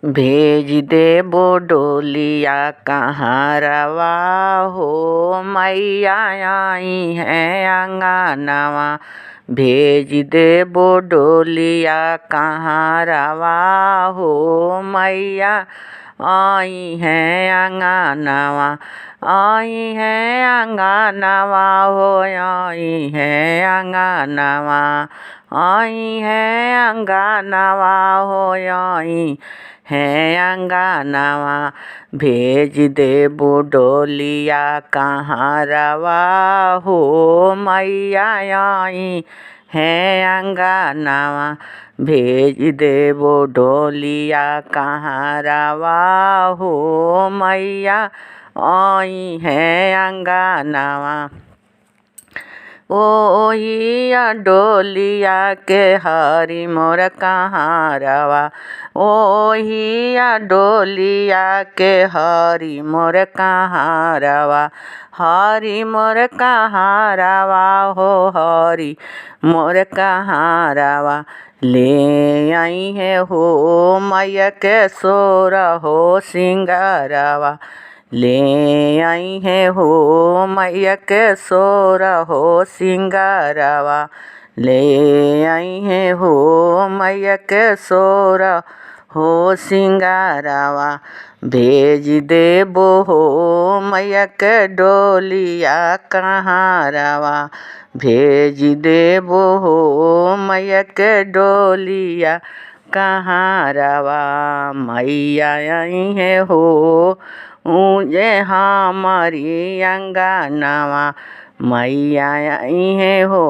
भेज देबो डोलिया कहाँ रवा हो, मैया आई है अंगनवा। भेज देबो डोलिया कहाँ रवा हो, मैया आई है अंगनवा। आई है अंगनवा हो, आई है अंगनवा। आई है अंगनवा हो, आई है अंगनवा। भेज देबो डोलिया कहाँ रवा हो, मैया आई है अंगनवा। भेज देबो डोलिया कहाँ रवा हो, मैया आई है अंगनवा। ओहिया डोलिया के हरि मोर कहाँ रवा। ओहिया डोलिया के हरि मोर कहाँ रवा। हरि मोर कहाँ रवा हो, हरि मोर कहाँ रवा। ले आई है हो मैया के सोर हो सिंगारवा। ले आई है हो मैया के सोर हो सिंगारवा। ले आई है हो मैया के सोर हो सिंगारवा। भेज देबो हो मैया के डोलिया कहाँ रवा। भेज देबो हो मैया के डोलिया कहाँ रवा। मैया आई है हो ऊँजे हमारी अंगनवा। मैया आई है हो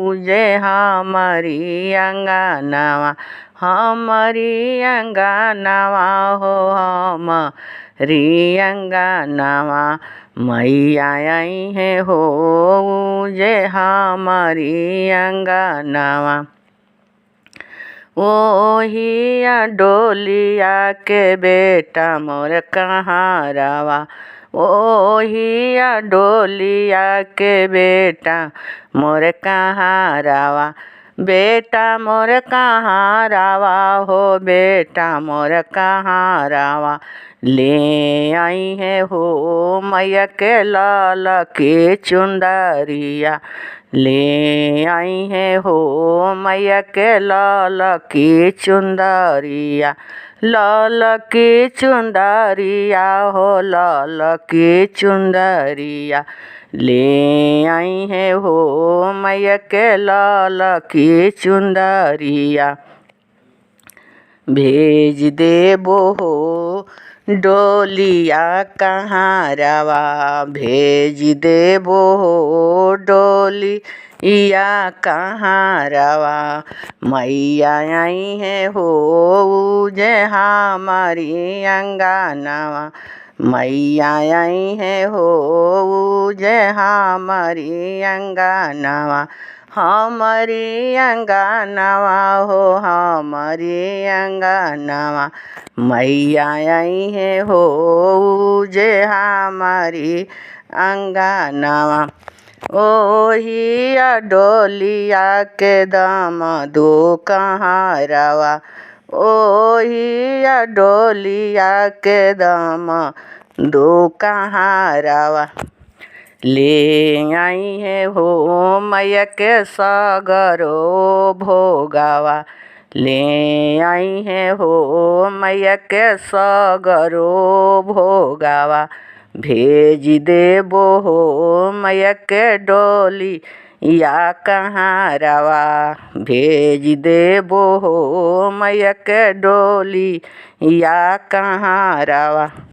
ऊँजे हमारी अंगनवा। हमारी अंगनवा हो, हमारी अंगनवा। मैया आई है हो ऊँजे हमारी अंगनवा। ओहिया डोलिया के बेटा मोर कहाँ रवा। ओहिया डोलिया के बेटा मोर कहाँ रवा। बेटा मोर कहाँ रवा हो, बेटा मोर कहाँ रवा। ले आई है हो मैया के लाल के चुंदरिया। ले आई है हो मैया के लाल की चुंदरिया। लाल की चुंदरिया हो, लाल की चुंदरिया। ले आई है हो मैया के लाल की चुंदरिया। भेज देबो हो डोलिया कहाँ रवा। भेज देबो हो डोलिया कहाँ रवा। मैया आई है हो ऊँजे हमारी अंगनवा। मैया आई है हो ऊँजे हमारी अंगनवा। हमारी अंगनवा हो, हमारी अंगनवा। मैया आई है हो ऊँजे हमारी अंगनवा। ओहिया डोलिया के दाम दो कहाँ रवा। ओहिया डोलिया के दाम दो कहाँ रवा। ले आई है हो मैया के सागरो भोगावा। ले आई है हो मैया के सागरो भोगावा। भेज देबो हो मैया के डोली या कहाँ रवा। भेज देबो हो मैया के डोली या कहाँ रवा।